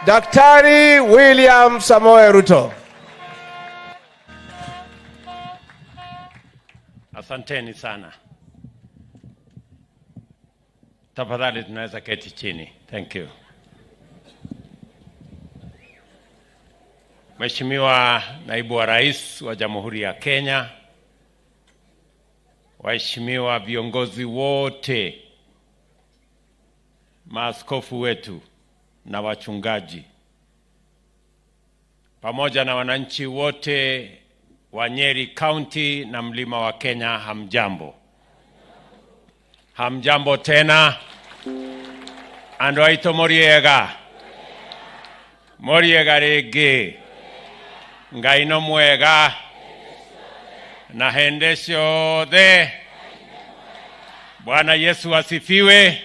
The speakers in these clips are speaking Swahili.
Daktari William Samoei Ruto. Asanteni sana. Tafadhali tunaweza keti chini. Thank you. Mheshimiwa Naibu wa Rais wa Jamhuri ya Kenya, waheshimiwa viongozi wote, maaskofu wetu na wachungaji, pamoja na wananchi wote wa Nyeri County na Mlima wa Kenya, hamjambo. Hamjambo tena. Ando aito moriega. Moriega rege. Ngaino mwega. Na hendesho de. Bwana Yesu asifiwe.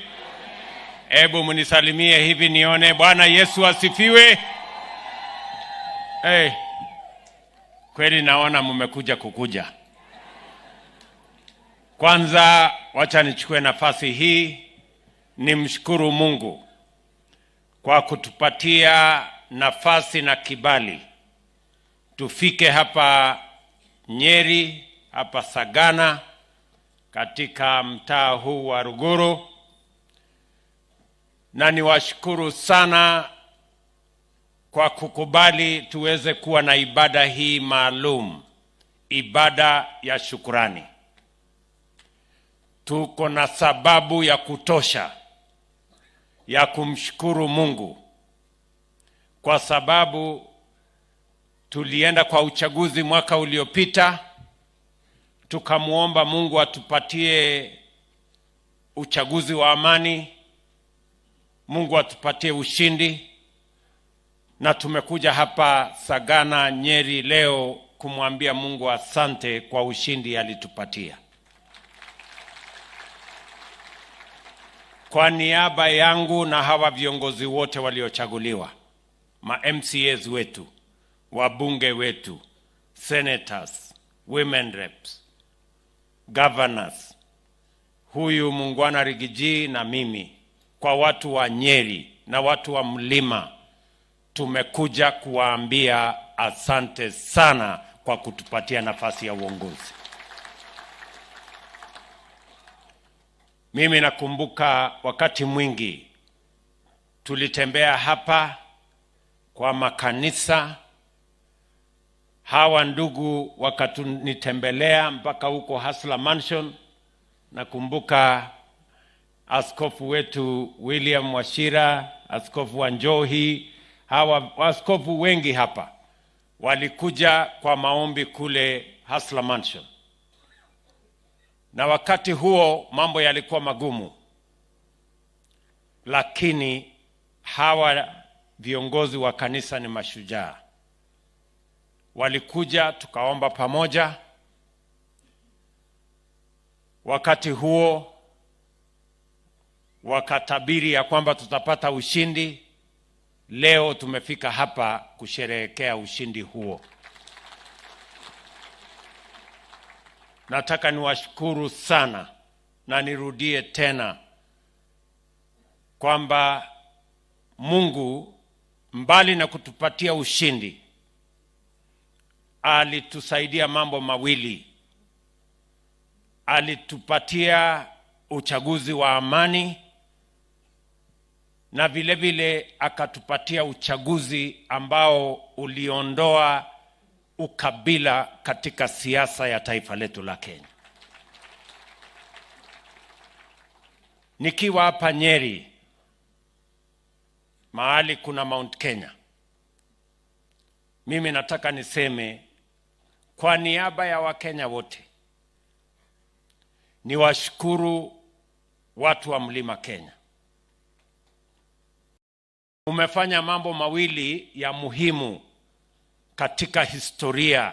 Ebu munisalimie hivi nione. Bwana Yesu asifiwe. Hey. Kweli naona mmekuja kukuja. Kwanza wacha nichukue nafasi hii nimshukuru Mungu kwa kutupatia nafasi na kibali tufike hapa Nyeri, hapa Sagana, katika mtaa huu wa Ruguru, na niwashukuru sana kwa kukubali tuweze kuwa na ibada hii maalum, ibada ya shukrani. Tuko na sababu ya kutosha ya kumshukuru Mungu, kwa sababu tulienda kwa uchaguzi mwaka uliopita, tukamuomba Mungu atupatie uchaguzi wa amani, Mungu atupatie ushindi, na tumekuja hapa Sagana, Nyeri leo kumwambia Mungu asante kwa ushindi alitupatia. Kwa niaba yangu na hawa viongozi wote waliochaguliwa, ma MCAs wetu, wabunge wetu, senators, women reps, governors, huyu Mungwana Rigiji na mimi, kwa watu wa Nyeri na watu wa Mlima, tumekuja kuwaambia asante sana kwa kutupatia nafasi ya uongozi. Mimi nakumbuka wakati mwingi tulitembea hapa kwa makanisa, hawa ndugu wakatunitembelea mpaka huko Hasla Mansion. Nakumbuka askofu wetu William Washira, askofu wa Njohi, hawa askofu wengi hapa walikuja kwa maombi kule Hasla Mansion. Na wakati huo mambo yalikuwa magumu, lakini hawa viongozi wa kanisa ni mashujaa. Walikuja tukaomba pamoja. Wakati huo wakatabiri ya kwamba tutapata ushindi. Leo tumefika hapa kusherehekea ushindi huo. Nataka niwashukuru sana na nirudie tena kwamba Mungu mbali na kutupatia ushindi alitusaidia mambo mawili. Alitupatia uchaguzi wa amani, na vile vile akatupatia uchaguzi ambao uliondoa ukabila katika siasa ya taifa letu la Kenya. Nikiwa hapa Nyeri, mahali kuna Mount Kenya, mimi nataka niseme kwa niaba ya Wakenya wote, niwashukuru watu wa Mlima Kenya. Umefanya mambo mawili ya muhimu katika historia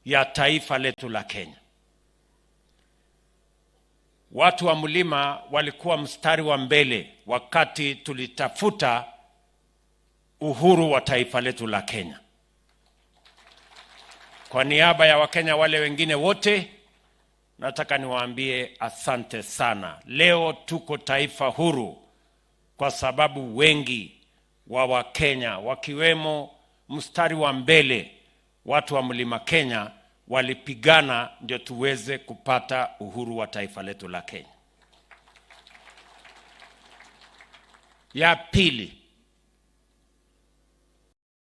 ya taifa letu la Kenya. Watu wa Mlima walikuwa mstari wa mbele wakati tulitafuta uhuru wa taifa letu la Kenya. Kwa niaba ya Wakenya wale wengine wote, nataka niwaambie asante sana. Leo tuko taifa huru kwa sababu wengi wa Wakenya, wakiwemo mstari wa mbele watu wa Mlima Kenya walipigana ndio tuweze kupata uhuru wa taifa letu la Kenya. Ya pili,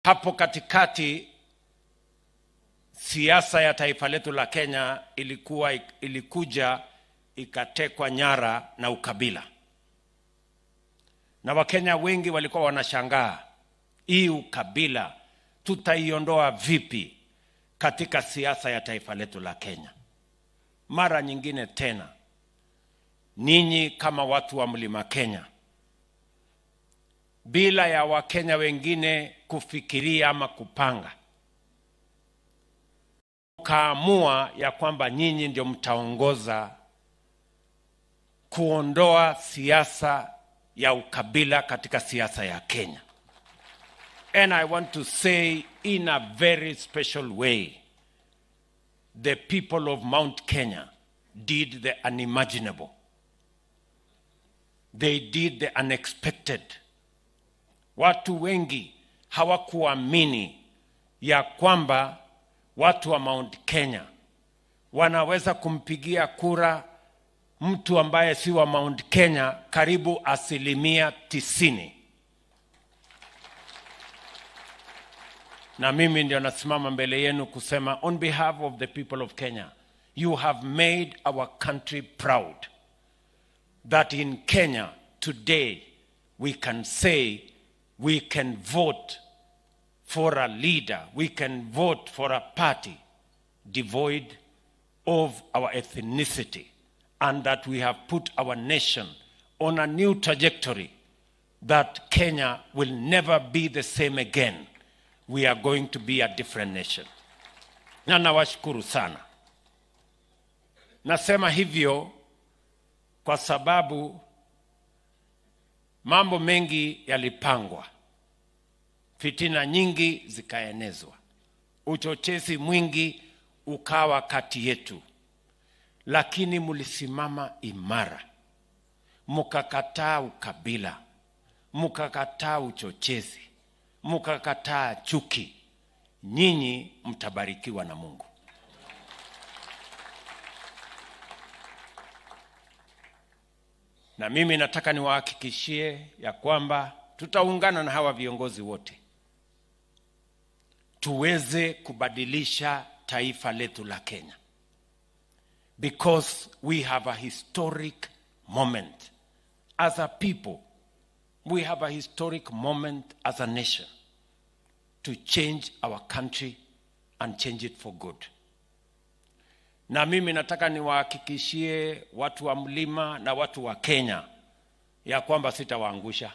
hapo katikati siasa ya taifa letu la Kenya ilikuja ikatekwa nyara na ukabila. Na Wakenya wengi walikuwa wanashangaa, hii ukabila tutaiondoa vipi katika siasa ya taifa letu la Kenya? Mara nyingine tena, ninyi kama watu wa Mlima Kenya, bila ya Wakenya wengine kufikiria ama kupanga, kaamua ya kwamba nyinyi ndio mtaongoza kuondoa siasa ya ukabila katika siasa ya Kenya. And I want to say in a very special way, the people of Mount Kenya did the unimaginable. They did the unexpected. Watu wengi hawakuamini ya kwamba watu wa Mount Kenya wanaweza kumpigia kura mtu ambaye si wa Mount Kenya karibu 90%. Na mimi ndio nasimama mbele yenu kusema, on behalf of the people of Kenya, you have made our country proud. That in Kenya today we can say we can vote for a leader, we can vote for a party devoid of our ethnicity, and that we have put our nation on a new trajectory, that Kenya will never be the same again. We are going to be a different nation. Na nawashukuru sana. Nasema hivyo kwa sababu mambo mengi yalipangwa, fitina nyingi zikaenezwa, uchochezi mwingi ukawa kati yetu, lakini mulisimama imara, mukakataa ukabila, mukakataa uchochezi, mukakataa chuki. Nyinyi mtabarikiwa na Mungu. Na mimi nataka niwahakikishie ya kwamba tutaungana na hawa viongozi wote tuweze kubadilisha taifa letu la Kenya, because we have a historic moment as a people. We have a historic moment as a nation to change our country and change it for good. Na mimi nataka niwahakikishie watu wa mlima na watu wa Kenya ya kwamba sitawaangusha.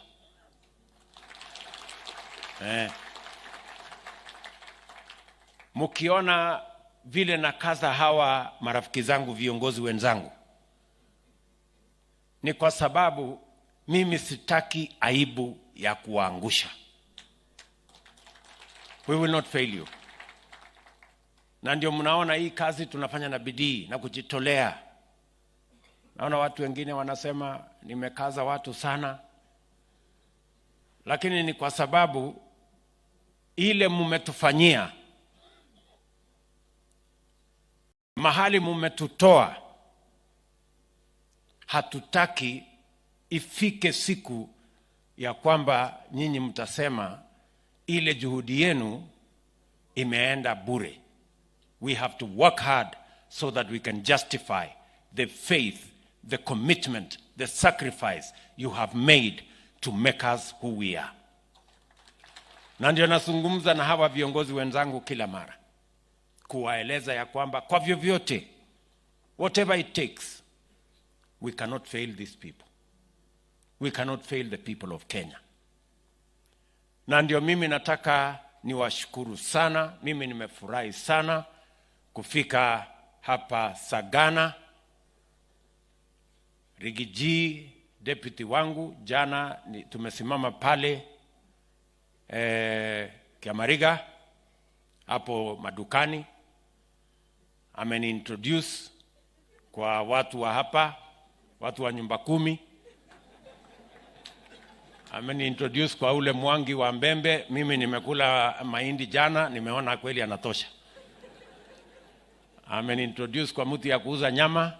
Mukiona vile nakaza hawa marafiki zangu, viongozi wenzangu, ni kwa sababu mimi sitaki aibu ya kuwaangusha. We will not fail you. Na ndio mnaona hii kazi tunafanya na bidii na kujitolea. Naona watu wengine wanasema nimekaza watu sana, lakini ni kwa sababu ile mumetufanyia, mahali mumetutoa, hatutaki ifike siku ya kwamba nyinyi mtasema ile juhudi yenu imeenda bure. We have to work hard so that we can justify the faith, the commitment, the sacrifice you have made to make us who we are. Na ndio nazungumza na hawa viongozi wenzangu kila mara, kuwaeleza ya kwamba kwa vyovyote, whatever it takes, we cannot fail these people. We cannot fail the people of Kenya. Na ndio mimi nataka niwashukuru sana. Mimi nimefurahi sana kufika hapa Sagana. Rigiji, deputy wangu, jana tumesimama pale Kiamariga hapo madukani. Ameni-introduce kwa watu wa hapa, watu wa nyumba 10. Ameniintroduce kwa ule Mwangi wa Mbembe. Mimi nimekula mahindi jana, nimeona kweli anatosha. Ameniintroduce kwa mtu ya kuuza nyama,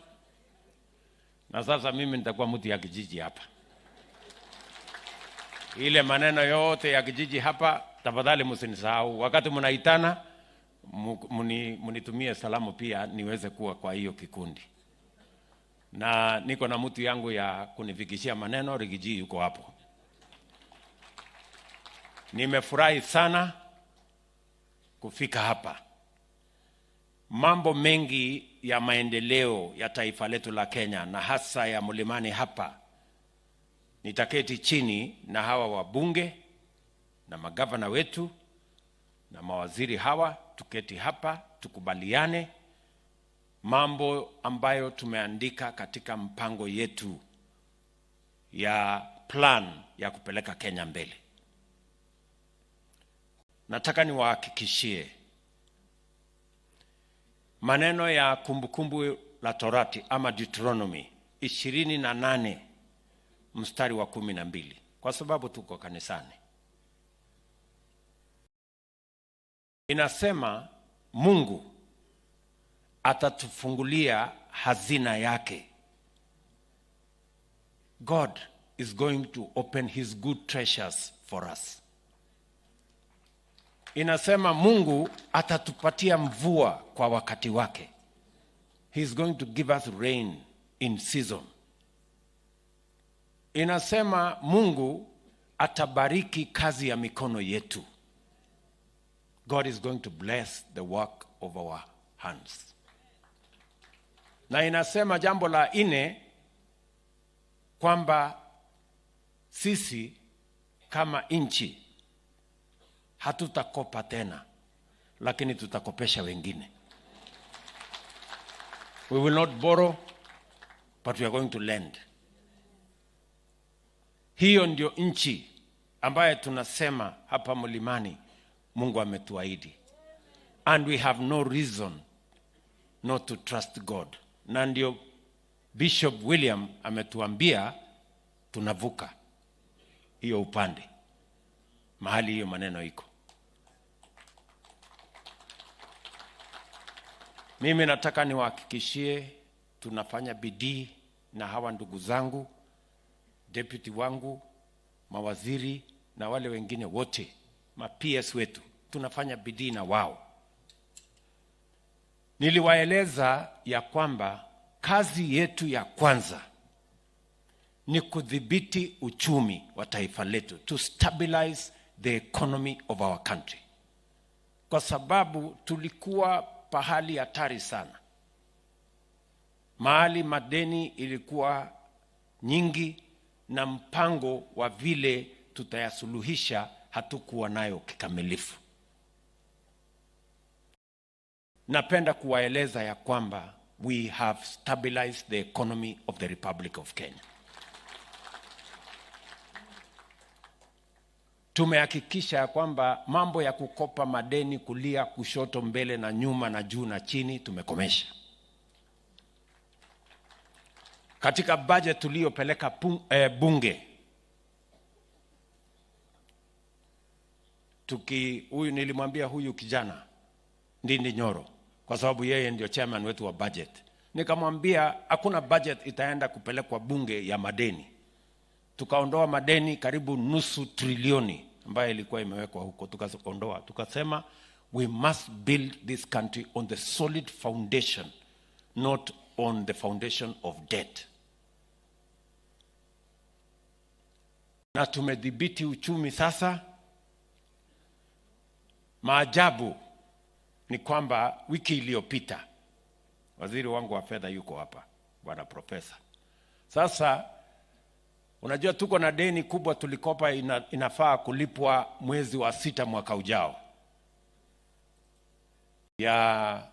na sasa mimi nitakuwa mtu ya kijiji hapa. Ile maneno yote ya kijiji hapa, tafadhali msinisahau. Wakati mnaitana, munitumie salamu pia niweze kuwa kwa hiyo kikundi. Na niko na mtu yangu ya kunifikishia maneno, Rigiji yuko hapo. Nimefurahi sana kufika hapa. Mambo mengi ya maendeleo ya taifa letu la Kenya na hasa ya mlimani hapa, nitaketi chini na hawa wabunge na magavana wetu na mawaziri hawa, tuketi hapa tukubaliane mambo ambayo tumeandika katika mpango yetu ya plan ya kupeleka Kenya mbele. Nataka niwahakikishie maneno ya kumbukumbu la Torati ama Deuteronomy 28 mstari wa 12, kwa sababu tuko kanisani. Inasema Mungu atatufungulia hazina yake. God is going to open his good treasures for us. Inasema Mungu atatupatia mvua kwa wakati wake. He is going to give us rain in season. Inasema Mungu atabariki kazi ya mikono yetu. God is going to bless the work of our hands. Na inasema jambo la 4 kwamba sisi kama nchi hatutakopa tena, lakini tutakopesha wengine. We will not borrow, but we are going to lend. Hiyo ndio nchi ambaye tunasema hapa mlimani Mungu ametuahidi. And we have no reason not to trust God. Na ndio Bishop William ametuambia tunavuka hiyo upande mahali hiyo maneno iko. Mimi nataka niwahakikishie tunafanya bidii na hawa ndugu zangu, deputy wangu, mawaziri na wale wengine wote, ma-PS wetu, tunafanya bidii na wao. Niliwaeleza ya kwamba kazi yetu ya kwanza ni kudhibiti uchumi wa taifa letu, to stabilize the economy of our country. Kwa sababu tulikuwa pahali hatari sana. Mahali madeni ilikuwa nyingi na mpango wa vile tutayasuluhisha hatukuwa nayo kikamilifu. Napenda kuwaeleza ya kwamba we have stabilized the economy of the Republic of Kenya. Tumehakikisha ya kwamba mambo ya kukopa madeni kulia, kushoto, mbele na nyuma na juu na chini tumekomesha. Katika budget tuliyopeleka bunge, huyu nilimwambia huyu kijana Ndindi Nyoro, kwa sababu yeye ndio chairman wetu wa budget. Nikamwambia hakuna budget itaenda kupelekwa bunge ya madeni. Tukaondoa madeni karibu nusu trilioni ambayo ilikuwa imewekwa huko, tukaondoa. Tukasema we must build this country on the solid foundation, not on the foundation of debt. Na tumedhibiti uchumi sasa. Maajabu ni kwamba wiki iliyopita waziri wangu wa fedha yuko hapa, bwana profesa. Sasa unajua tuko na deni kubwa tulikopa, inafaa kulipwa mwezi wa 6 mwaka ujao ya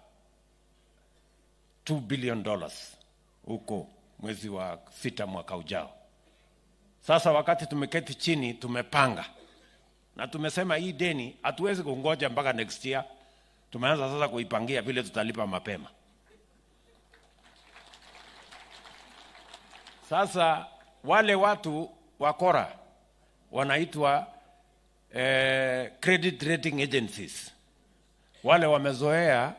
$2 billion huko mwezi wa 6 mwaka ujao. Sasa wakati tumeketi chini tumepanga na tumesema hii deni hatuwezi kungoja mpaka next year. Tumeanza sasa kuipangia vile tutalipa mapema. Sasa wale watu wakora wanaitwa credit rating agencies. Wale wamezoea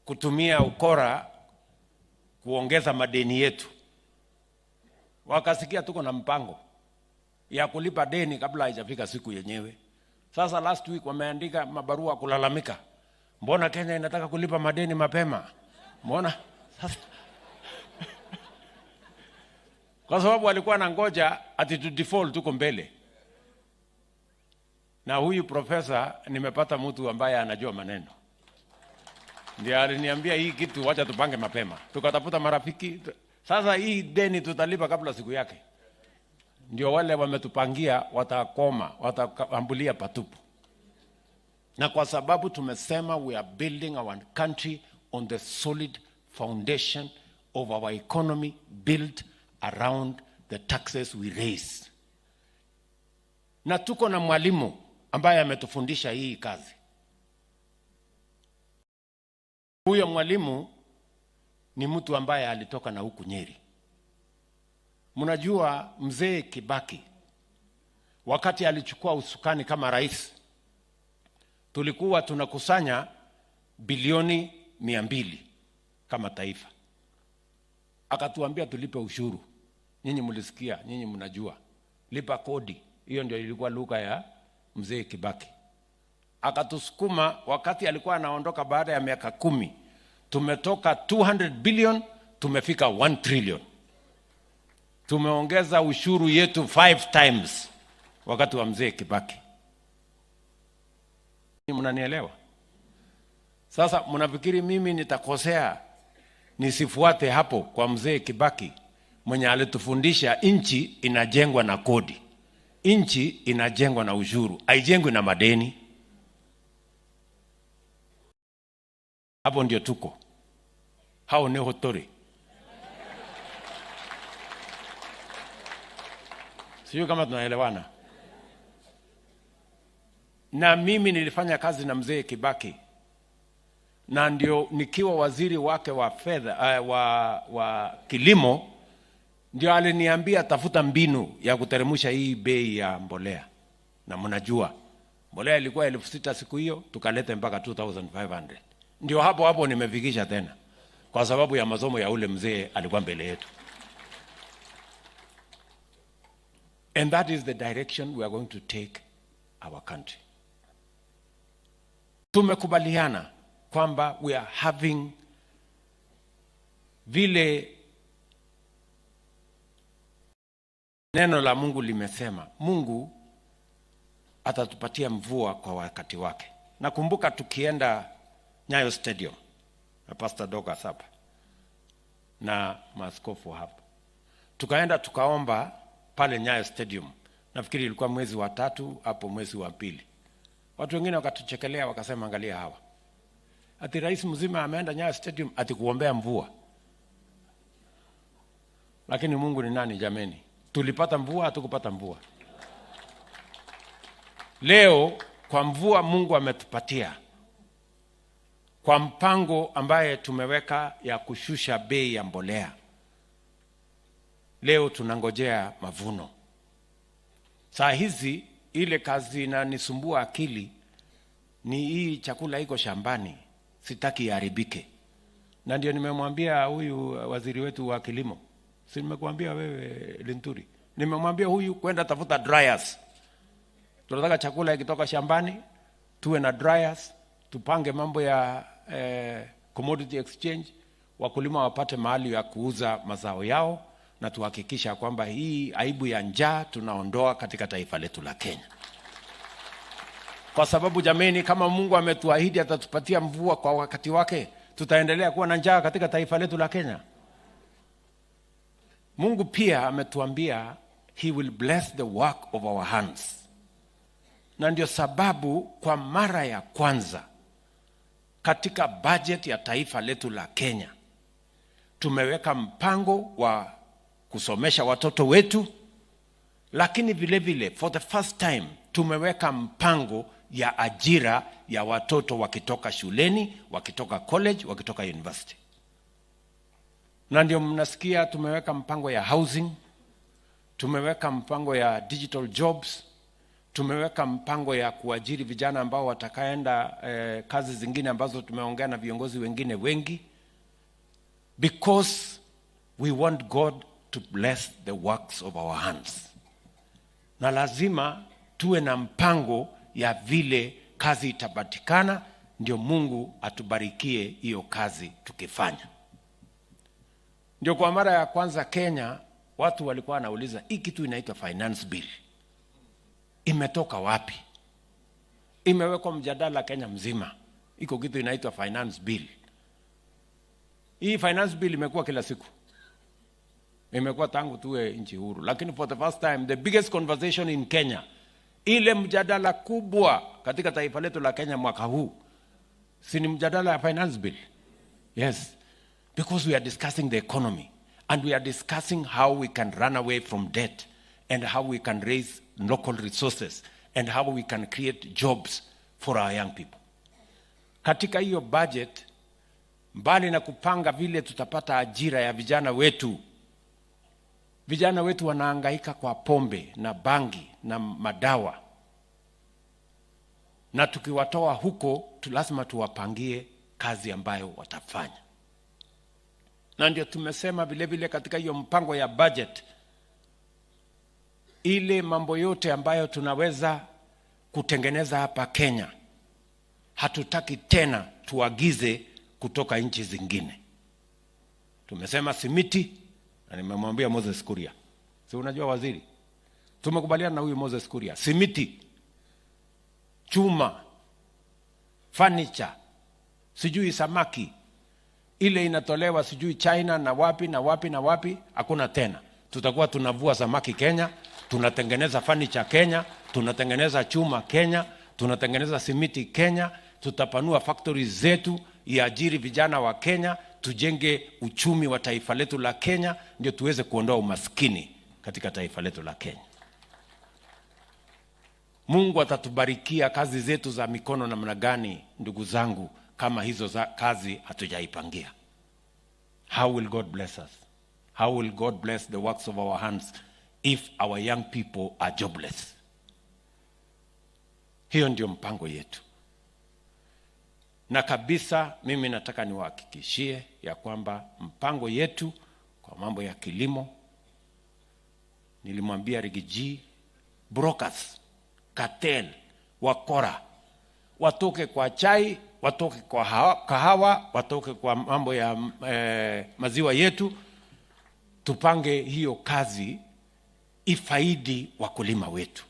kutumia ukora kuongeza madeni yetu. Wakasikia tuko na mpango ya kulipa deni kabla haijafika siku yenyewe. Sasa last week wameandika mabarua kulalamika, mbona Kenya inataka kulipa madeni mapema? Mbona sasa kwa sababu walikuwa na ngoja ati tu default tuko mbele. Na huyu profesa nimepata mtu ambaye anajua maneno, ndiye aliniambia hii kitu wacha tupange mapema. Tukatafuta marafiki. Sasa hii deni tutalipa kabla siku yake. Ndio wale wametupangia watakoma, wataambulia patupu. Na kwa sababu tumesema we are building our country on the solid foundation of our economy built around the taxes we raise. Na tuko na mwalimu ambaye ametufundisha hii kazi. Huyo mwalimu ni mtu ambaye alitoka na huku Nyeri. Mnajua mzee Kibaki wakati alichukua usukani kama rais, tulikuwa tunakusanya bilioni 200 kama taifa. Akatuambia tulipe ushuru. Nyinyi mlisikia, nyinyi mnajua. Lipa kodi. Hiyo ndio ilikuwa lugha ya mzee Kibaki. Akatusukuma wakati alikuwa anaondoka baada ya miaka 10. Tumetoka 200 billion, tumefika 1 trillion. Tumeongeza ushuru yetu 5 times wakati wa mzee Kibaki. Mnanielewa? Sasa mnafikiri mimi nitakosea nisifuate hapo kwa mzee Kibaki mwenye alitufundisha nchi inajengwa na kodi, nchi inajengwa na ushuru, haijengwi na madeni? Hapo ndio tuko. Hao ni hotori. Sio kama tunaelewana. Na mimi nilifanya kazi na mzee Kibaki. Na ndio nikiwa waziri wake wa fedha wa kilimo, ndio aliniambia tafuta mbinu ya kuteremsha hii bei ya mbolea. Na mnajua mbolea ilikuwa 6,000 siku hiyo, tukaleta mpaka 2,500. Ndio hapo nimefikisha tena kwa sababu ya masomo ya ule mzee alikuwa mbele yetu. And that is the direction we are going to take our country. Tumekubaliana kwamba we are having vile neno la Mungu limesema, Mungu atatupatia mvua kwa wakati wake. Nakumbuka tukienda Nyayo Stadium na Pastor Douglas hapa na maaskofu hapa, tukaenda tukaomba pale Nyayo Stadium. Nafikiri ilikuwa mwezi wa 3 hapo mwezi wa 2. Watu wengine wakatuchekelea wakasema, angalia hawa, ati rais mzima ameenda Nyayo Stadium ati kuombea mvua. Lakini Mungu ni nani jameni? Tulipata mvua, hatukupata mvua? Leo kwa mvua Mungu ametupatia kwa mpango ambaye tumeweka ya kushusha bei ya mbolea. Leo tunangojea mavuno. Saa hizi ile kazi inanisumbua akili ni hii chakula iko shambani, sitaki iharibike. Na ndio nimemwambia huyu waziri wetu wa kilimo, si nimekuambia wewe Linturi, nimemwambia huyu kwenda tafuta dryers. Tunataka chakula ikitoka shambani tuwe na dryers, tupange mambo ya commodity exchange, wakulima wapate mahali ya kuuza mazao yao, na tuhakikisha kwamba hii aibu ya njaa tunaondoa katika taifa letu la Kenya. Kwa sababu jameni, kama Mungu ametuahidi atatupatia mvua kwa wakati wake, tutaendelea kuwa na njaa katika taifa letu la Kenya? Mungu pia ametuambia he will bless the work of our hands. Na ndio sababu kwa mara ya kwanza katika budget ya taifa letu la Kenya tumeweka mpango wa kusomesha watoto wetu, lakini vile vile for the first time tumeweka mpango ya ajira ya watoto wakitoka shuleni, wakitoka college, wakitoka university. Na ndio mnasikia tumeweka mpango ya housing, tumeweka mpango ya digital jobs, tumeweka mpango ya kuajiri vijana ambao watakaenda kazi zingine ambazo tumeongea na viongozi wengine wengi, because we want God to bless the works of our hands. Na lazima tuwe na mpango ya vile kazi itapatikana, ndio Mungu atubarikie hiyo kazi tukifanya. Ndio kwa mara ya kwanza Kenya watu walikuwa wanauliza, hii kitu inaitwa finance bill imetoka wapi? Imewekwa mjadala Kenya mzima, iko kitu inaitwa finance bill. Hii finance bill imekuwa kila siku, imekuwa tangu tuwe nchi huru, lakini for the first time, the biggest conversation in Kenya, ile mjadala kubwa katika taifa letu la Kenya mwaka huu, si ni mjadala ya finance bill? Yes, because we are discussing the economy and we are discussing how we can run away from debt and how we can raise local resources and how we can create jobs for our young people. Katika hiyo budget, mbali na kupanga vile tutapata ajira ya vijana wetu wanahangaika kwa pombe na bangi na madawa, na tukiwatoa huko lazima tuwapangie kazi ambayo watafanya. Na ndio tumesema vile vile katika hiyo mpango ya budget, ile mambo yote ambayo tunaweza kutengeneza hapa Kenya, hatutaki tena tuagize kutoka nchi zingine. Tumesema simiti, na nimemwambia Moses Kuria, si unajua waziri, tumekubaliana na huyu Moses Kuria, simiti, chuma, furniture, sijui samaki, ile inatolewa sijui China na wapi na wapi na wapi, hakuna tena. Tutakuwa tunavua samaki Kenya, tunatengeneza furniture Kenya, tunatengeneza chuma Kenya, tunatengeneza simiti Kenya, tutapanua factories zetu, iajiri vijana wa Kenya, tujenge uchumi wa taifa letu la Kenya, ndio tuweze kuondoa umaskini katika taifa letu la Kenya. Mungu atatubarikia kazi zetu za mikono namna gani, ndugu zangu, kama hizo za kazi hatujaipangia? How will God bless us? How will God bless the works of our hands if our young people are jobless? Hiyo ndio mpango yetu. Na kabisa mimi nataka niwahakikishie ya kwamba mpango yetu kwa mambo ya kilimo, nilimwambia Rigiji, brokers, cartel, wakora, watoke kwa chai, watoke kwa kahawa, watoke kwa mambo ya maziwa yetu, tupange hiyo kazi ifaidi wakulima wetu.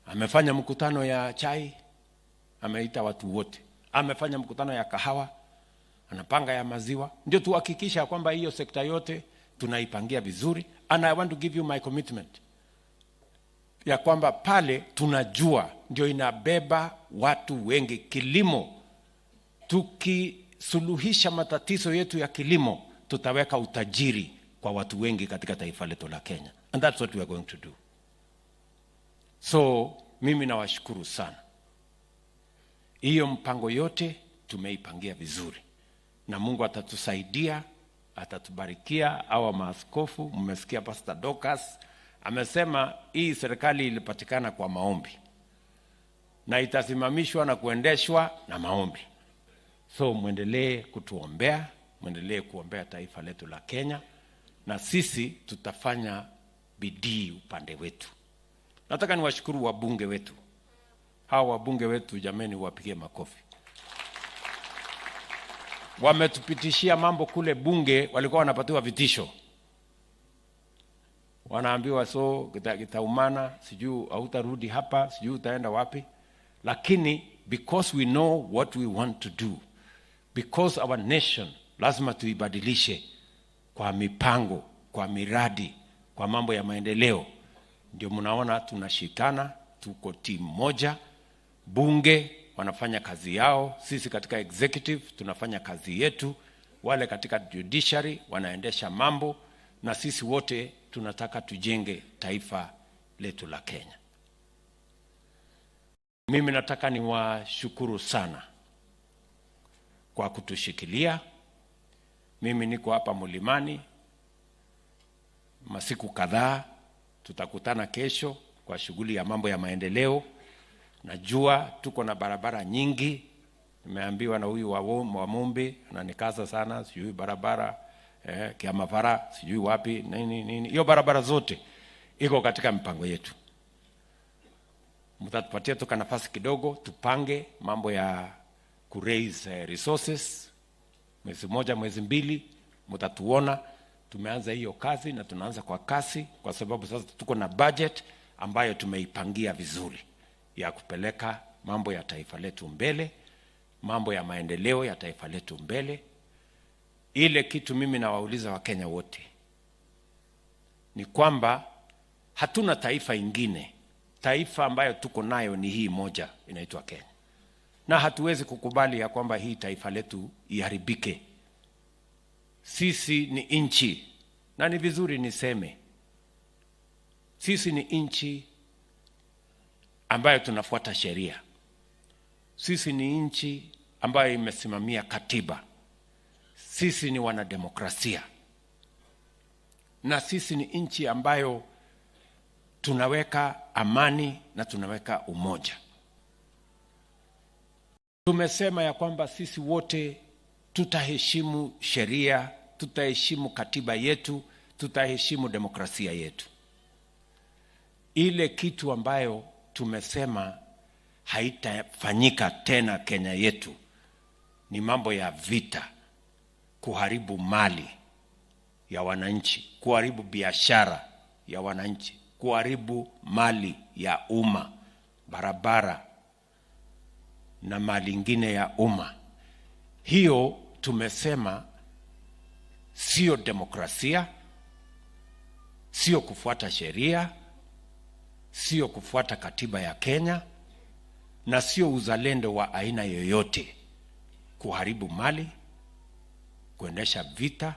Amefanya mkutano ya chai, ameita watu wote. Amefanya mkutano ya kahawa, anapanga ya maziwa. Ndio tuhakikisha kwamba hiyo sekta yote tunaipangia vizuri. And I want to give you my commitment ya kwamba pale tunajua ndio inabeba watu wengi. Kilimo, tukisuluhisha matatizo yetu ya kilimo, tutaweka utajiri kwa watu wengi katika taifa letu la Kenya. And that's what we are going to do. So mimi nawashukuru sana. Hiyo mpango yote tumeipangia vizuri, na Mungu atatusaidia, atatubarikia. Hawa maaskofu, mmesikia Pastor Docas amesema hii serikali ilipatikana kwa maombi na itasimamishwa na kuendeshwa na maombi. So muendelee kutuombea, muendelee kuombea taifa letu la Kenya, na sisi tutafanya bidii upande wetu. Nataka niwashukuru wabunge wetu. Hawa wabunge wetu jameni, wapigie makofi. Wametupitishia mambo kule bunge, walikuwa wanapatiwa vitisho. Wanaambiwa so kitaumana, sijui hautarudi hapa, sijui utaenda wapi. Lakini because we know what we want to do, because our nation lazima tuibadilishe kwa mipango, kwa miradi, kwa mambo ya maendeleo, ndio mnaona tunashikana, tuko timu moja. Bunge wanafanya kazi yao, sisi katika executive tunafanya kazi yetu, wale katika judiciary wanaendesha mambo, na sisi wote tunataka tujenge taifa letu la Kenya. Mimi nataka niwashukuru sana kwa kutushikilia. Mimi niko hapa Mlimani, masiku kadhaa. Tutakutana kesho kwa shughuli ya mambo ya maendeleo. Najua tuko na barabara nyingi. Nimeambiwa na huyu wa Mumbi ananikaza sana, sijui barabara Kiamavara, sijui wapi nini. Hiyo barabara zote iko katika mipango yetu. Mtatupatia tuka nafasi kidogo tupange mambo ya raise resources. Mwezi moja, mwezi mbili mtatuona tumeanza hiyo kazi, na tunaanza kwa kasi kwa sababu sasa tuko na budget ambayo tumeipangia vizuri ya kupeleka mambo ya taifa letu mbele, mambo ya maendeleo ya taifa letu mbele. Ile kitu mimi nawauliza Wakenya wote ni kwamba hatuna taifa ingine. Taifa ambayo tuko nayo ni hii moja, inaitwa Kenya. Na hatuwezi kukubali ya kwamba hii taifa letu iharibike. Sisi ni inchi, na ni vizuri niseme, sisi ni inchi ambayo tunafuata sheria. Sisi ni inchi ambayo imesimamia katiba. Sisi ni wanademokrasia. Na sisi ni inchi ambayo tunaweka amani na tunaweka umoja. Tumesema ya kwamba sisi wote tutaheshimu sheria, tutaheshimu katiba yetu, tutaheshimu demokrasia yetu. Ile kitu ambayo tumesema haitafanyika tena Kenya yetu ni mambo ya vita, kuharibu mali ya wananchi, kuharibu biashara ya wananchi, kuharibu mali ya umma, barabara na mali ingine ya umma. Hiyo tumesema sio demokrasia, sio kufuata sheria, sio kufuata katiba ya Kenya, na sio uzalendo wa aina yoyote kuharibu mali, kuendesha vita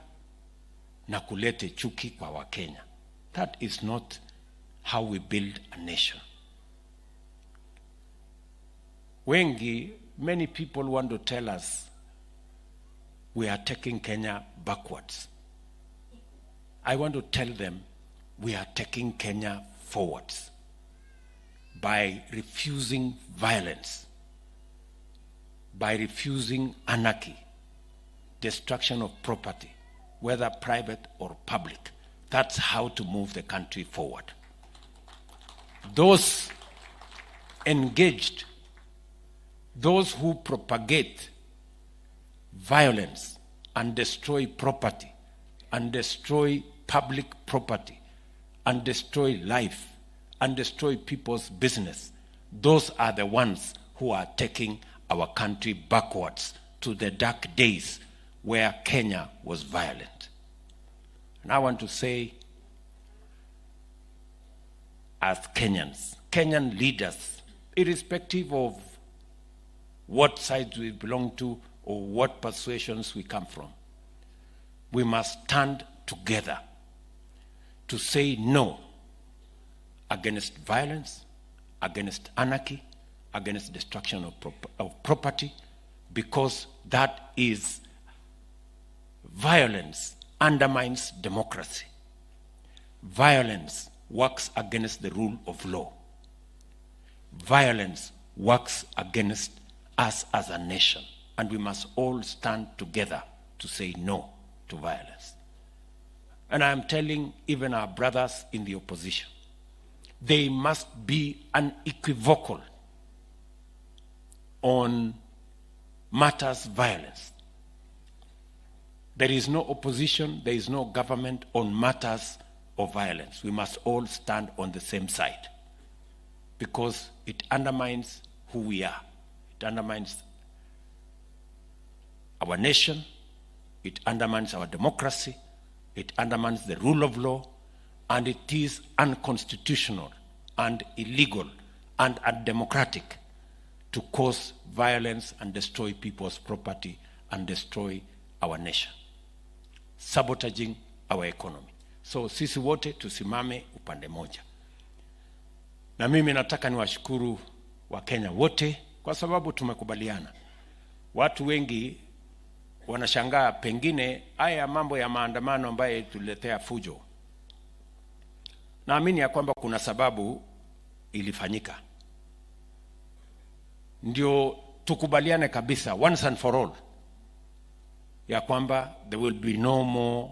na kulete chuki kwa Wakenya. That is not how we build a nation. Many people want to tell us we are taking Kenya backwards. I want to tell them we are taking Kenya forwards by refusing violence, by refusing anarchy, destruction of property, whether private or public. That's how to move the country forward. Those engaged, those who propagate violence and destroy property and destroy public property and destroy life and destroy people's business, those are the ones who are taking our country backwards to the dark days where Kenya was violent. And I want to say, as Kenyans, Kenyan leaders, irrespective of what side we belong to or what persuasions we come from, we must stand together to say no against violence, against anarchy, against destruction of property, because that is violence undermines democracy. Violence works against the rule of law. Violence works against us as a nation, and we must all stand together to say no to violence. And I am telling even our brothers in the opposition, they must be unequivocal on matters violence. There is no opposition, there is no government on matters of violence. We must all stand on the same side, because it undermines who we are. It undermines our nation, it undermines our democracy, it undermines the rule of law, and it is unconstitutional and illegal and undemocratic to cause violence and destroy people's property and destroy our nation, sabotaging our economy. So sisi wote tusimame upande moja. Na mimi nataka niwashukuru Wakenya wote kwa sababu tumekubaliana. Watu wengi wanashangaa pengine haya mambo ya maandamano ambayo tuletea fujo naamini ya kwamba kuna sababu ilifanyika. Ndio tukubaliane kabisa once and for all ya kwamba there will be no more